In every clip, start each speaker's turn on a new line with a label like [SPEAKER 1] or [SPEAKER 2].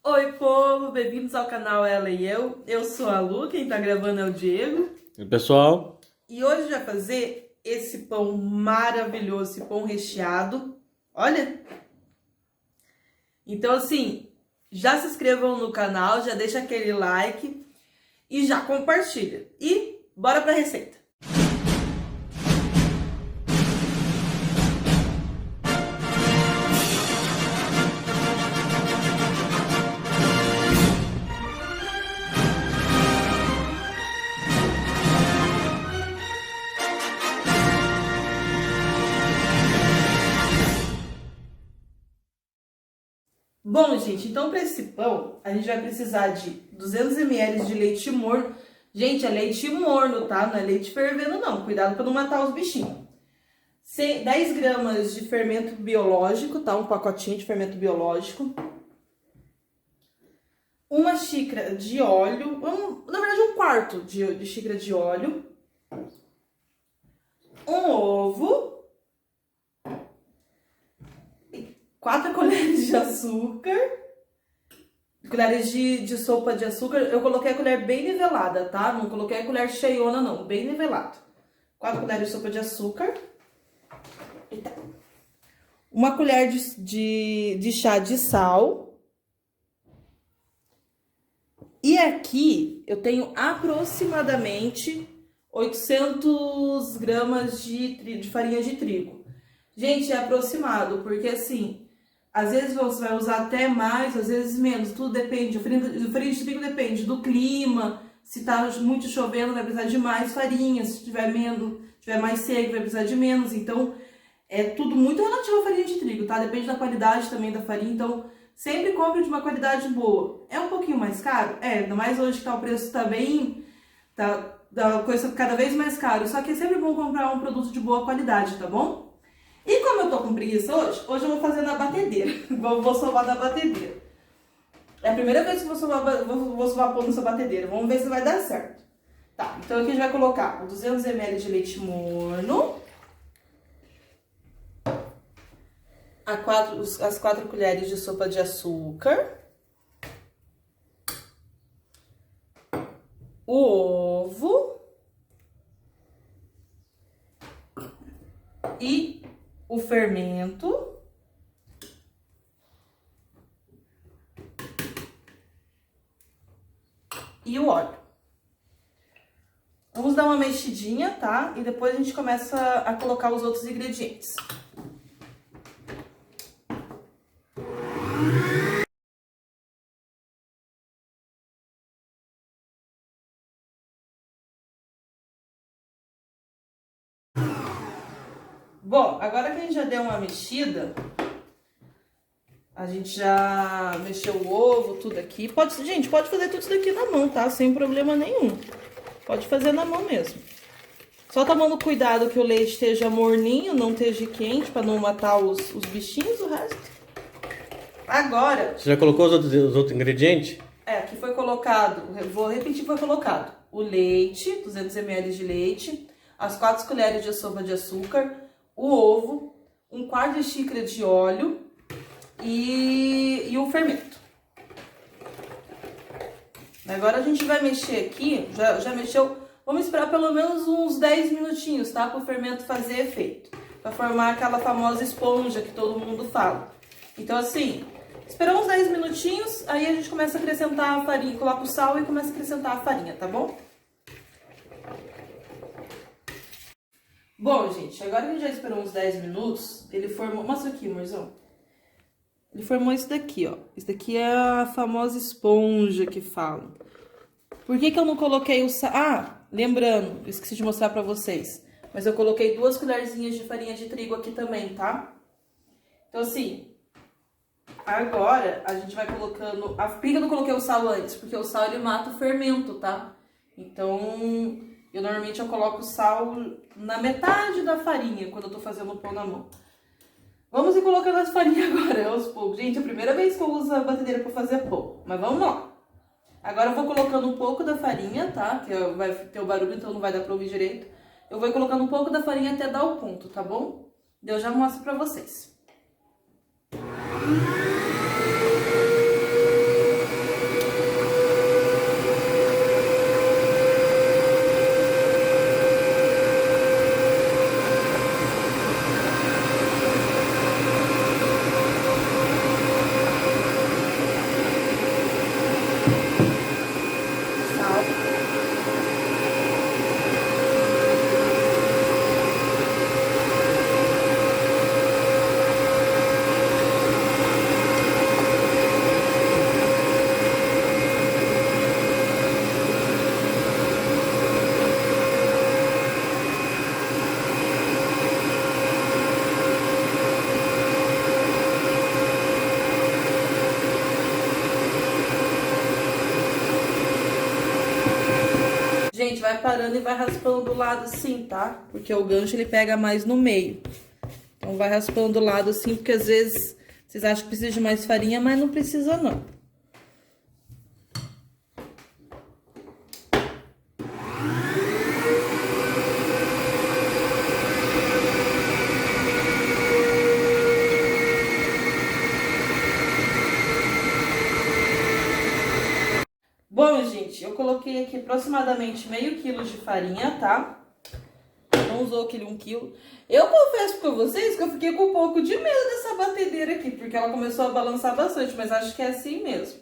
[SPEAKER 1] Oi, povo, bem-vindos ao canal Ela e Eu. Eu sou a Lu, quem tá gravando é o Diego.
[SPEAKER 2] E pessoal,
[SPEAKER 1] E hoje a gente vai fazer esse pão maravilhoso, esse pão recheado. Olha! Então, assim, já se inscrevam no canal, já deixa aquele like e já compartilha. E bora pra receita! Bom, gente, então para esse pão, a gente vai precisar de 200 ml de leite morno. Gente, é leite morno, tá? Não é leite fervendo, não. Cuidado para não matar os bichinhos. 10 gramas de fermento biológico, tá? Um pacotinho de fermento biológico. Uma xícara de óleo, na verdade um quarto de xícara de óleo. Um ovo. 4 colheres de açúcar, colheres de sopa de açúcar. Eu coloquei a colher bem nivelada, tá? Não coloquei a colher cheiona, não, bem nivelado. 4 colheres de sopa de açúcar. Eita. Uma colher de chá de sal. E aqui eu tenho aproximadamente 800 gramas de farinha de trigo. Gente, é aproximado, porque assim, às vezes você vai usar até mais, às vezes menos, tudo depende. O farinha de trigo depende do clima, se tá muito chovendo vai precisar de mais farinha, se tiver menos, tiver mais seco vai precisar de menos. Então, é tudo muito relativo à farinha de trigo, tá? Depende da qualidade também da farinha, então sempre compre de uma qualidade boa. É um pouquinho mais caro? É, ainda mais hoje que tá, o preço tá bem, tá a coisa cada vez mais caro, só que é sempre bom comprar um produto de boa qualidade, tá bom? E como eu tô com preguiça hoje eu vou fazer na batedeira. Vou sovar na batedeira. É a primeira vez que vou sovar pão nessa batedeira. Vamos ver se vai dar certo. Tá, então aqui a gente vai colocar 200 ml de leite morno. As 4 colheres de sopa de açúcar. O ovo. E o fermento. E o óleo. Vamos dar uma mexidinha, tá? E depois a gente começa a colocar os outros ingredientes. Bom, agora que a gente já deu uma mexida, a gente já mexeu o ovo, tudo aqui. Gente, pode fazer tudo isso daqui na mão, tá? Sem problema nenhum. Pode fazer na mão mesmo. Só tomando cuidado que o leite esteja morninho, não esteja quente, para não matar os bichinhos, o resto. Agora...
[SPEAKER 2] você já colocou os outros ingredientes?
[SPEAKER 1] aqui foi colocado, vou repetir, foi colocado o leite, 200 ml de leite, as 4 colheres de sopa de açúcar, o ovo, um quarto de xícara de óleo e o fermento. Agora a gente vai mexer aqui, já mexeu, vamos esperar pelo menos uns 10 minutinhos, tá? Para o fermento fazer efeito, para formar aquela famosa esponja que todo mundo fala. Então assim, esperamos uns 10 minutinhos, aí a gente começa a acrescentar a farinha, coloca o sal e começa a acrescentar a farinha, tá bom? Bom, gente, agora que a gente já esperou uns 10 minutos, ele formou... Mostra aqui, amorzão. Ele formou isso daqui, ó. Isso daqui é a famosa esponja que falam. Por que eu não coloquei o sal? Ah, lembrando, esqueci de mostrar pra vocês. Mas eu coloquei 2 colherzinhas de farinha de trigo aqui também, tá? Então, assim... agora, a gente vai colocando... Por que eu não coloquei o sal antes? Porque o sal, ele mata o fermento, tá? Então... normalmente eu coloco o sal na metade da farinha, quando eu tô fazendo o pão na mão. Vamos ir colocando as farinhas agora, aos poucos. Gente, é a primeira vez que eu uso a batedeira pra fazer pão. Mas vamos lá. Agora eu vou colocando um pouco da farinha, tá? Que vai ter o barulho, então não vai dar pra ouvir direito. Eu vou colocando um pouco da farinha até dar o ponto, tá bom? Eu já mostro pra vocês. Gente, vai parando e vai raspando do lado assim, tá? Porque o gancho ele pega mais no meio. Então vai raspando do lado assim, porque às vezes vocês acham que precisa de mais farinha, mas não precisa não. Bom, gente, eu coloquei aqui aproximadamente meio quilo de farinha, tá? Não usou aquele 1 quilo. Eu confesso pra vocês que eu fiquei com um pouco de medo dessa batedeira aqui, porque ela começou a balançar bastante, mas acho que é assim mesmo.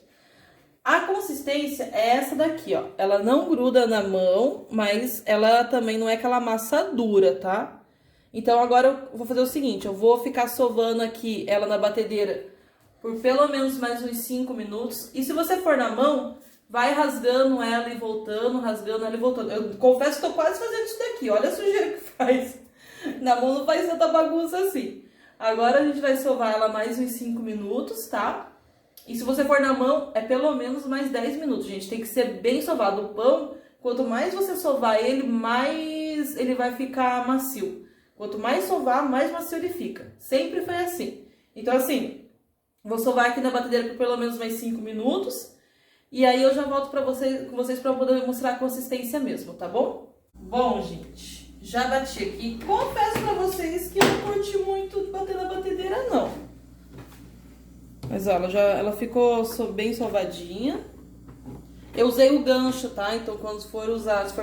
[SPEAKER 1] A consistência é essa daqui, ó. Ela não gruda na mão, mas ela também não é aquela massa dura, tá? Então agora eu vou fazer o seguinte, eu vou ficar sovando aqui ela na batedeira por pelo menos mais uns 5 minutos. E se você for na mão, vai rasgando ela e voltando, rasgando ela e voltando. Eu confesso que tô quase fazendo isso daqui. Olha a sujeira que faz. Na mão não faz tanta bagunça assim. Agora a gente vai sovar ela mais uns 5 minutos, tá? E se você for na mão, é pelo menos mais 10 minutos, gente. Tem que ser bem sovado o pão. Quanto mais você sovar ele, mais ele vai ficar macio. Quanto mais sovar, mais macio ele fica. Sempre foi assim. Então, assim, vou sovar aqui na batedeira por pelo menos mais 5 minutos. E aí eu já volto com vocês para poder mostrar a consistência mesmo, tá bom? Bom, gente, já bati aqui. Confesso para vocês que eu não curti muito bater na batedeira, não. Mas ó, ela ficou bem sovadinha. Eu usei o gancho, tá? Então quando for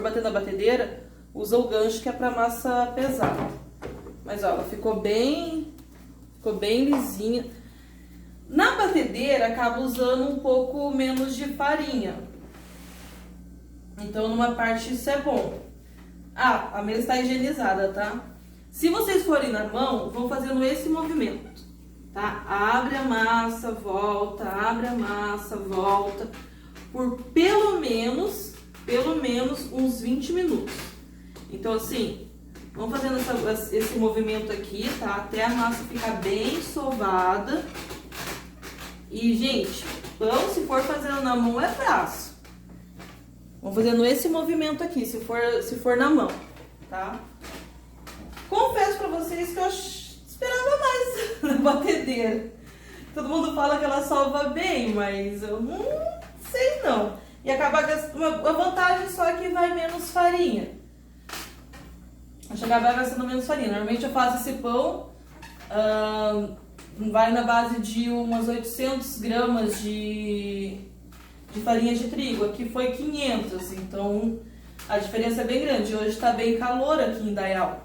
[SPEAKER 1] bater na batedeira, usa o gancho que é pra massa pesada. Mas ó, ela ficou bem lisinha. Na batedeira, acaba usando um pouco menos de farinha. Então, numa parte isso é bom. Ah, a mesa está higienizada, tá? Se vocês forem na mão, vão fazendo esse movimento, tá? Abre a massa, volta, abre a massa, volta. Por pelo menos uns 20 minutos. Então, assim, vamos fazendo esse movimento aqui, tá? Até a massa ficar bem sovada. E, gente, pão, se for fazendo na mão, é braço. Vamos fazendo esse movimento aqui, se for na mão, tá? Confesso pra vocês que eu esperava mais na batedeira. Todo mundo fala que ela sova bem, mas eu não sei não. E acaba gastando, a vantagem só é que vai menos farinha. Acho que acaba gastando menos farinha. Normalmente eu faço esse pão... vai na base de umas 800 gramas de farinha de trigo. Aqui foi 500, então a diferença é bem grande. Hoje tá bem calor aqui em Indaial.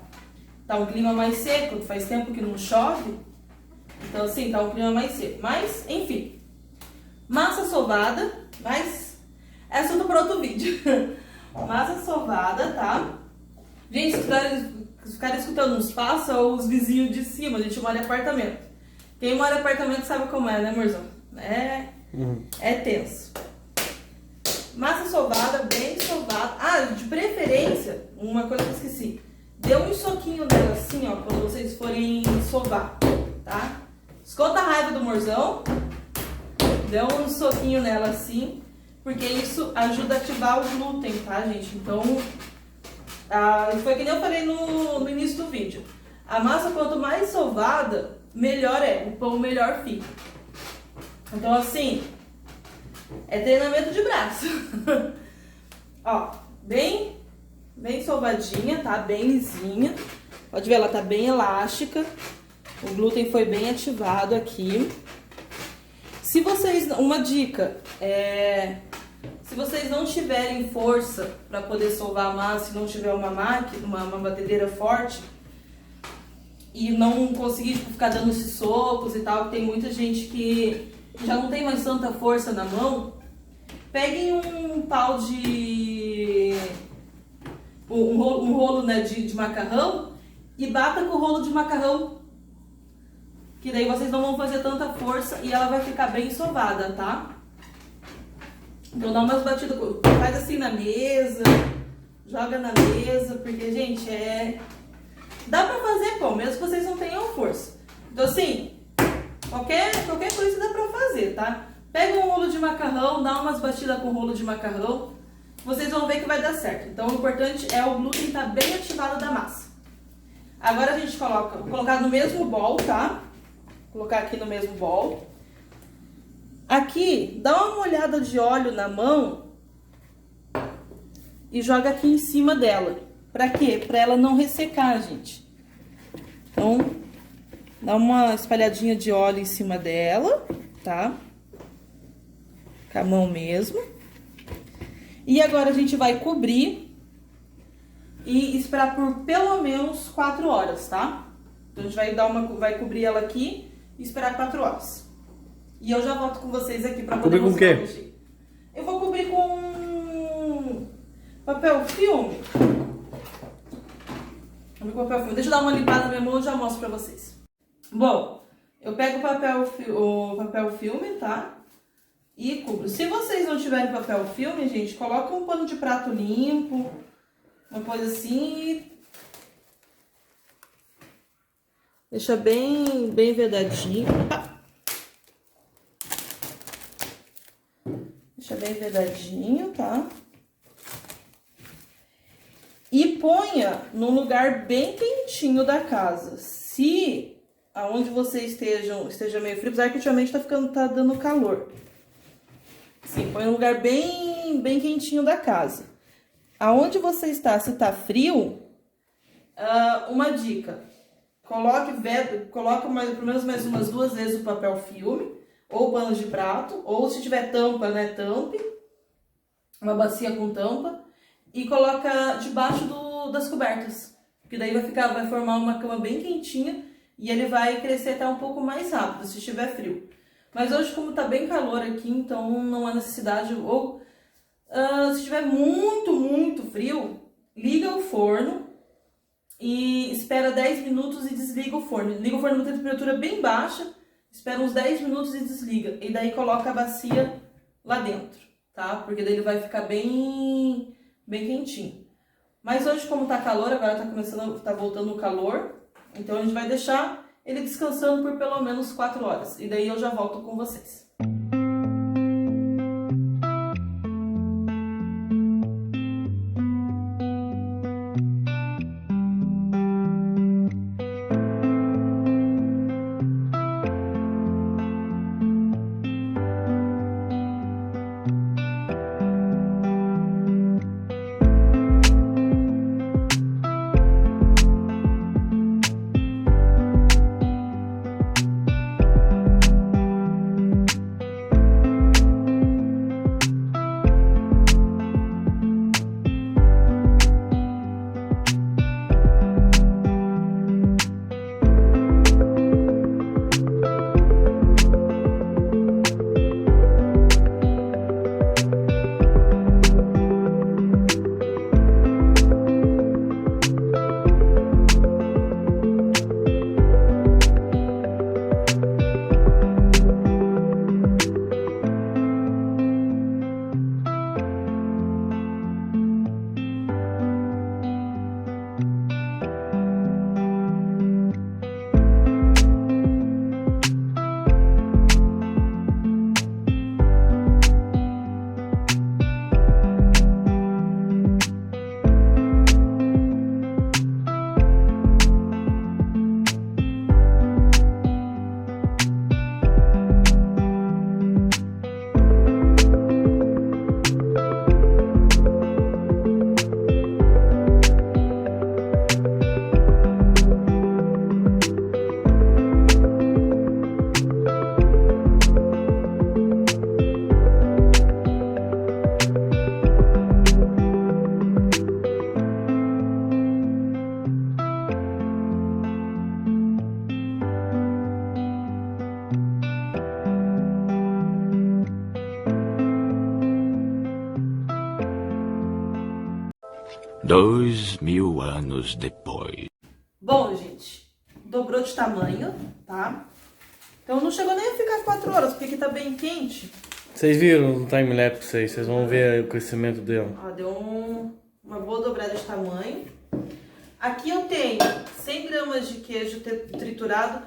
[SPEAKER 1] Tá um clima mais seco, faz tempo que não chove. Então assim, tá um clima mais seco. Mas, enfim. Massa sovada, mas essa eu tô para outro vídeo. Massa sovada, tá? Gente, se ficarem escutando uns passos, ou os vizinhos de cima, a gente mora em apartamento. Quem mora em apartamento sabe como é, né, amorzão? É tenso. Massa sovada, bem sovada. Ah, de preferência, uma coisa que eu esqueci. Dê um soquinho nela assim, ó, quando vocês forem sovar, tá? Escuta a raiva do morzão. Dê um soquinho nela assim, porque isso ajuda a ativar o glúten, tá, gente? Então, foi que nem eu falei no início do vídeo. A massa, quanto mais sovada, melhor é, o pão melhor fica. Então, assim, é treinamento de braço. Ó, bem sovadinha, tá? Bem lisinha. Pode ver, ela tá bem elástica. O glúten foi bem ativado aqui. Se vocês, uma dica, se vocês não tiverem força para poder sovar a massa, se não tiver uma máquina, uma batedeira forte, e não conseguir ficar dando esses socos e tal, que tem muita gente que já não tem mais tanta força na mão, peguem um pau de... um rolo, né, de macarrão e bata com o rolo de macarrão, que daí vocês não vão fazer tanta força e ela vai ficar bem sovada, tá? Então dá umas batidas, faz assim na mesa, joga na mesa, porque, gente, dá pra fazer pão, mesmo que vocês não tenham força. Então, assim, qualquer coisa dá pra fazer, tá? Pega um rolo de macarrão, dá umas batidas com o rolo de macarrão vocês vão ver que vai dar certo. Então o importante é o glúten estar bem ativado da massa. Agora a gente coloca, vou colocar no mesmo bowl, tá? Vou colocar aqui no mesmo bowl. Aqui, dá uma molhada de óleo na mão e joga aqui em cima dela. Pra quê? Pra ela não ressecar, gente. Então, dá uma espalhadinha de óleo em cima dela, tá? Com a mão mesmo. E agora a gente vai cobrir e esperar por pelo menos 4 horas, tá? Então a gente vai cobrir ela aqui e esperar 4 horas. E eu já volto com vocês aqui pra poder
[SPEAKER 2] mostrar o quê?
[SPEAKER 1] Eu vou cobrir com papel filme. Deixa eu dar uma limpada na minha mão e já mostro pra vocês. Bom, eu pego o papel filme, tá? E cubro. Se vocês não tiverem papel filme, gente, coloca um pano de prato limpo, uma coisa assim. Deixa bem vedadinho. Deixa bem vedadinho, tá? E ponha num lugar bem quentinho da casa. Se aonde você esteja meio frio, apesar que ultimamente tá dando calor. Sim, põe num lugar bem quentinho da casa. Aonde você está, se tá frio, uma dica. Coloca pelo menos mais umas 2 vezes o papel filme, ou pano de prato, ou se tiver tampa, né, tampe. Uma bacia com tampa. E coloca debaixo das cobertas. Que daí vai formar uma cama bem quentinha e ele vai crescer até um pouco mais rápido, se estiver frio. Mas hoje, como tá bem calor aqui, então não há necessidade. Ou se estiver muito frio, liga o forno e espera 10 minutos e desliga o forno. Liga o forno numa temperatura bem baixa, espera uns 10 minutos e desliga. E daí coloca a bacia lá dentro, tá? Porque daí ele vai ficar bem quentinho. Mas hoje, como tá calor, agora tá voltando o calor, então a gente vai deixar ele descansando por pelo menos 4 horas. E daí eu já volto com vocês.
[SPEAKER 3] Dois mil anos depois.
[SPEAKER 1] Bom, gente, dobrou de tamanho, tá? Então não chegou nem a ficar 4 horas, porque aqui tá bem quente.
[SPEAKER 2] Vocês viram no time-lapse aí, vocês vão ver o crescimento dele.
[SPEAKER 1] Ó, deu uma boa dobrada de tamanho. Aqui eu tenho 100 gramas de queijo triturado.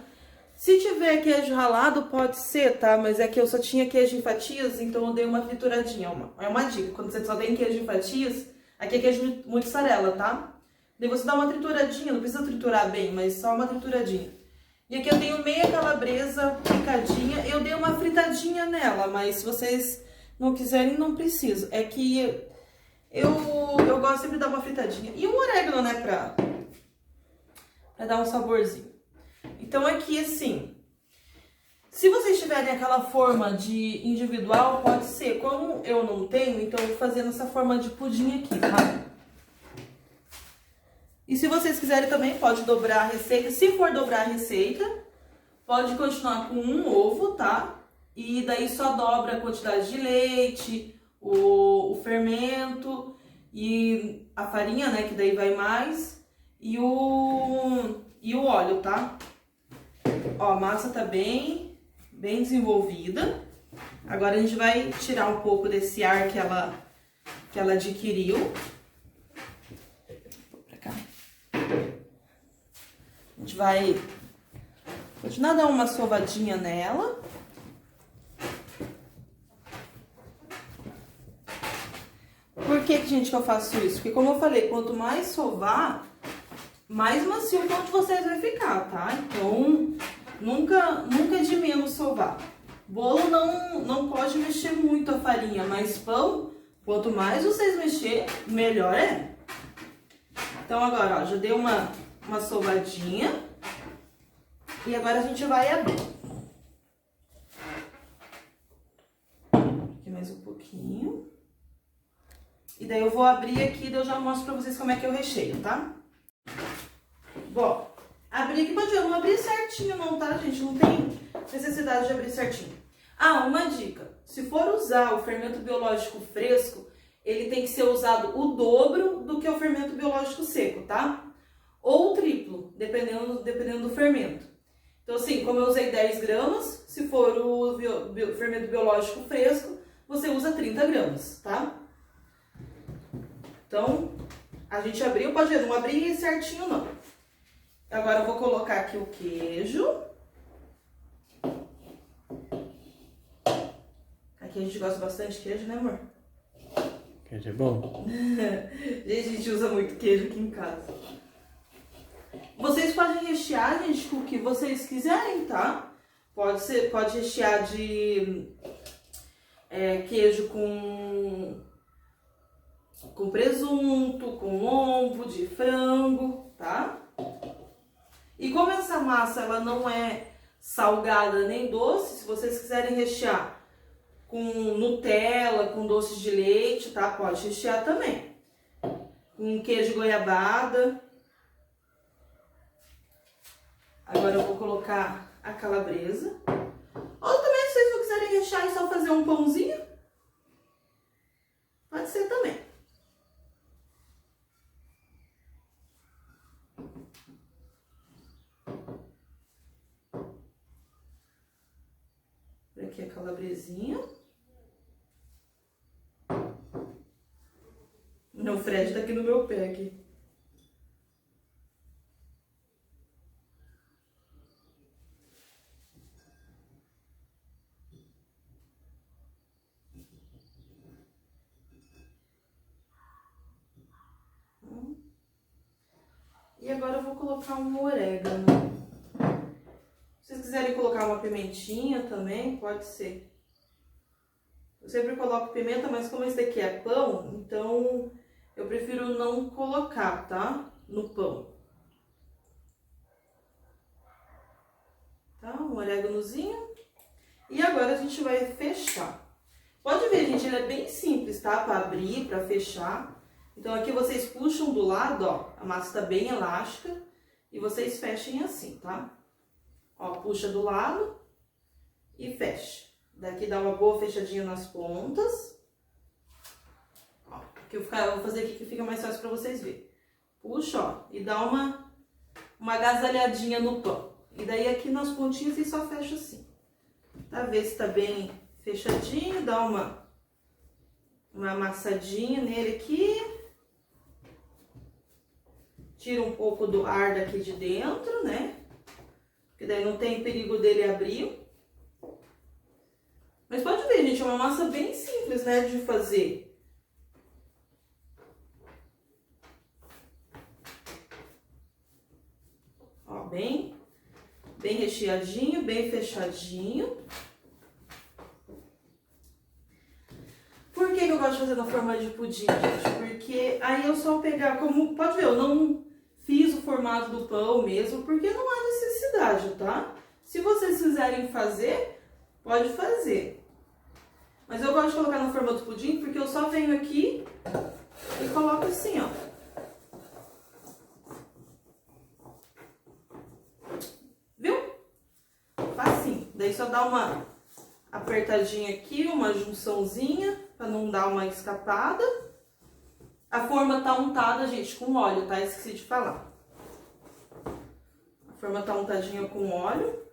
[SPEAKER 1] Se tiver queijo ralado, pode ser, tá? Mas é que eu só tinha queijo em fatias, então eu dei uma trituradinha. É uma dica, quando você só tem queijo em fatias, aqui é queijo mussarela, tá? Daí você dá uma trituradinha, não precisa triturar bem, mas só uma trituradinha. E aqui eu tenho meia calabresa picadinha, eu dei uma fritadinha nela, mas se vocês não quiserem, não precisa. É que eu gosto sempre de dar uma fritadinha. E um orégano, né, pra dar um saborzinho. Então aqui, assim, se vocês tiverem aquela forma de individual, pode ser. Como eu não tenho, então eu vou fazer nessa forma de pudim aqui, tá? E se vocês quiserem também, pode dobrar a receita. Se for dobrar a receita, pode continuar com um ovo, tá? E daí só dobra a quantidade de leite, o fermento e a farinha, né? Que daí vai mais. E o óleo, tá? Ó, a massa tá bem desenvolvida. Agora a gente vai tirar um pouco desse ar que ela adquiriu. Vou pra cá. A gente vai continuar a dar uma sovadinha nela. Por que, gente, que eu faço isso? Porque, como eu falei, quanto mais sovar, mais macio o pão de vocês vai ficar, tá? Então, nunca é de menos sovar. Bolo não pode mexer muito a farinha, mas pão, quanto mais vocês mexer, melhor é. Então, agora, ó, já dei uma sovadinha. E agora a gente vai abrir. Aqui mais um pouquinho. E daí eu vou abrir aqui e eu já mostro pra vocês como é que eu recheio, tá? Bom, abrir aqui, pode ver, eu não abri certinho não, tá, gente? Não tem necessidade de abrir certinho. Ah, uma dica. Se for usar o fermento biológico fresco, ele tem que ser usado o dobro do que o fermento biológico seco, tá? Ou o triplo, dependendo do fermento. Então, assim, como eu usei 10 gramas, se for o fermento biológico fresco, você usa 30 gramas, tá? Então, a gente abriu, pode ver, não abri certinho não. Agora eu vou colocar aqui o queijo. Aqui a gente gosta bastante de queijo, né, amor?
[SPEAKER 2] Queijo é bom?
[SPEAKER 1] Gente, a gente usa muito queijo aqui em casa. Vocês podem rechear, gente, com o que vocês quiserem, tá? Pode rechear de queijo com presunto, com lombo de frango, tá? E como essa massa ela não é salgada nem doce, se vocês quiserem rechear com Nutella, com doce de leite, tá? Pode rechear também. Com queijo goiabada. Agora eu vou colocar a calabresa. Ou também, se vocês não quiserem rechear e só fazer um pãozinho, pode ser também. Por aqui a calabresinha. O Fred tá aqui no meu pé aqui. E agora eu vou colocar um orégano. Se vocês quiserem colocar uma pimentinha também, pode ser. Eu sempre coloco pimenta, mas como esse daqui é pão, então eu prefiro não colocar, tá? No pão. Tá? Um oréganozinho. E agora a gente vai fechar. Pode ver, gente, ele é bem simples, tá? Pra abrir, pra fechar. Então, aqui vocês puxam do lado, ó, a massa tá bem elástica, e vocês fechem assim, tá? Ó, puxa do lado e fecha. Daqui dá uma boa fechadinha nas pontas. Ó, que eu vou fazer aqui que fica mais fácil pra vocês verem. Puxa, ó, e dá uma agasalhadinha no pão. E daí aqui nas pontinhas e só fecha assim. Tá? Ver se tá bem fechadinho, dá uma amassadinha nele aqui. Tira um pouco do ar daqui de dentro, né? porque daí não tem perigo dele abrir. Mas pode ver, gente, é uma massa bem simples, né, de fazer. Ó, bem recheadinho, bem fechadinho. Por que eu gosto de fazer na forma de pudim, gente? Porque aí eu só pegar, como pode ver, eu não fiz o formato do pão mesmo, porque não há necessidade, tá? Se vocês quiserem fazer, pode fazer. Mas eu gosto de colocar na forma do pudim, porque eu só venho aqui e coloco assim, ó. Viu? Facinho. Daí só dá uma apertadinha aqui, uma junçãozinha, pra não dar uma escapada. A forma tá untada, gente, com óleo, tá? Esqueci de falar. A forma tá untadinha com óleo.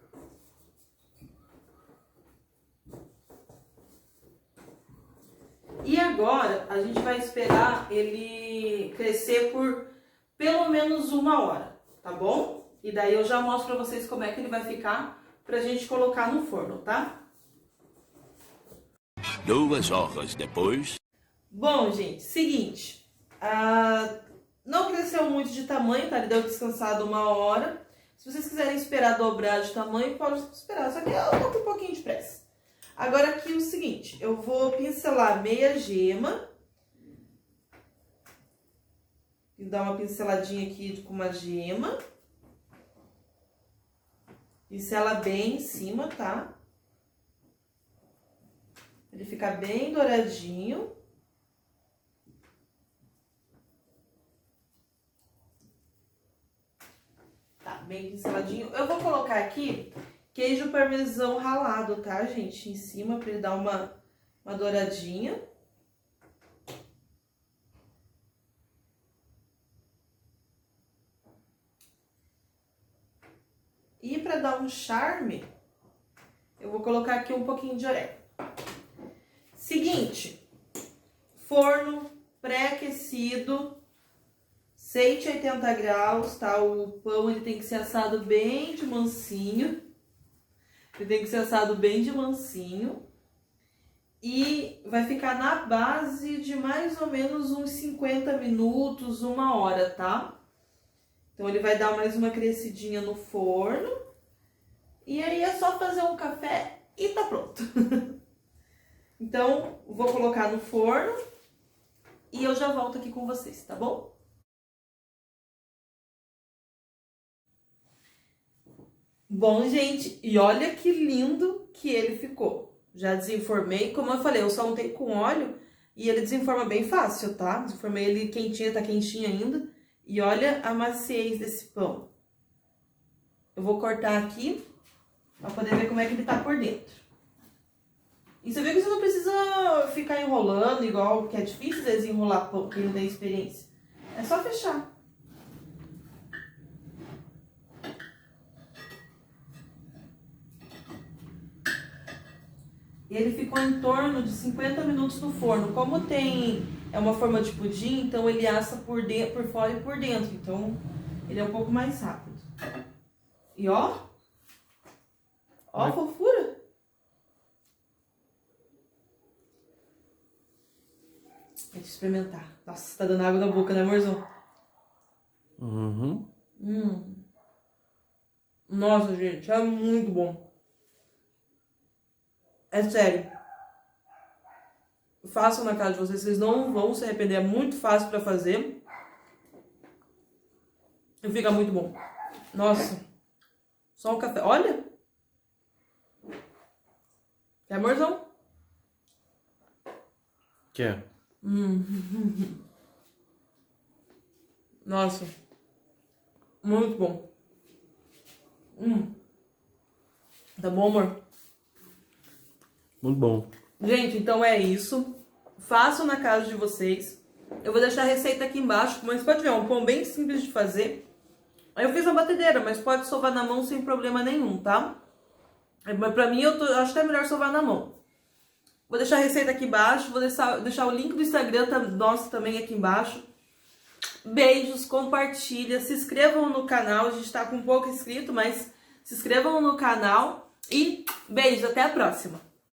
[SPEAKER 1] E agora, a gente vai esperar ele crescer por pelo menos 1 hora, tá bom? E daí eu já mostro pra vocês como é que ele vai ficar pra gente colocar no forno, tá?
[SPEAKER 3] 2 horas depois.
[SPEAKER 1] Bom, gente, seguinte. Não cresceu muito de tamanho, tá? Ele deu descansado 1 hora. Se vocês quiserem esperar dobrar de tamanho, pode esperar. Só que eu tô com um pouquinho de pressa. Agora aqui o seguinte, eu vou pincelar meia gema. E dar uma pinceladinha aqui com uma gema. Pincela bem em cima, tá? Ele fica bem douradinho. Tá, bem pinceladinho. Eu vou colocar aqui queijo parmesão ralado, tá, gente? Em cima, pra ele dar uma douradinha. E pra dar um charme, eu vou colocar aqui um pouquinho de orégano. Seguinte, forno pré-aquecido, 180 graus, tá? O pão ele tem que ser assado bem de mansinho. Ele tem que ser assado bem de mansinho. E vai ficar na base de mais ou menos uns 50 minutos, 1 hora, tá? Então ele vai dar mais uma crescidinha no forno. E aí é só fazer um café e tá pronto. Então, vou colocar no forno e eu já volto aqui com vocês, tá bom? Bom, gente, e olha que lindo que ele ficou. Já desenformei, como eu falei, eu só untei com óleo e ele desenforma bem fácil, tá? Desenformei ele quentinho, tá quentinho ainda. E olha a maciez desse pão. Eu vou cortar aqui pra poder ver como é que ele tá por dentro. E você vê que você não precisa ficar enrolando igual, que é difícil desenrolar pão, quem não tem experiência. É só fechar. E ele ficou em torno de 50 minutos no forno. Como é uma forma de pudim, então ele assa por fora e por dentro. Então, ele é um pouco mais rápido. E ó a fofura. Deixa eu experimentar. Nossa, tá dando água na boca, né, amorzão?
[SPEAKER 2] Uhum.
[SPEAKER 1] Nossa, gente, é muito bom. É sério. Façam na casa de vocês, vocês não vão se arrepender. É muito fácil pra fazer. E fica muito bom. Nossa. Só um café. Olha. Quer, amorzão?
[SPEAKER 2] Quer?
[SPEAKER 1] Nossa. Muito bom. Tá bom, amor?
[SPEAKER 2] Muito bom.
[SPEAKER 1] Gente, então é isso. Façam na casa de vocês. Eu vou deixar a receita aqui embaixo, mas pode ver, é um pão bem simples de fazer. Eu fiz na batedeira, mas pode sovar na mão sem problema nenhum, tá? Mas pra mim, eu acho que é melhor sovar na mão. Vou deixar a receita aqui embaixo, vou deixar o link do Instagram nosso também aqui embaixo. Beijos, compartilha, se inscrevam no canal, a gente tá com pouco inscrito, mas se inscrevam no canal e beijo, até a próxima!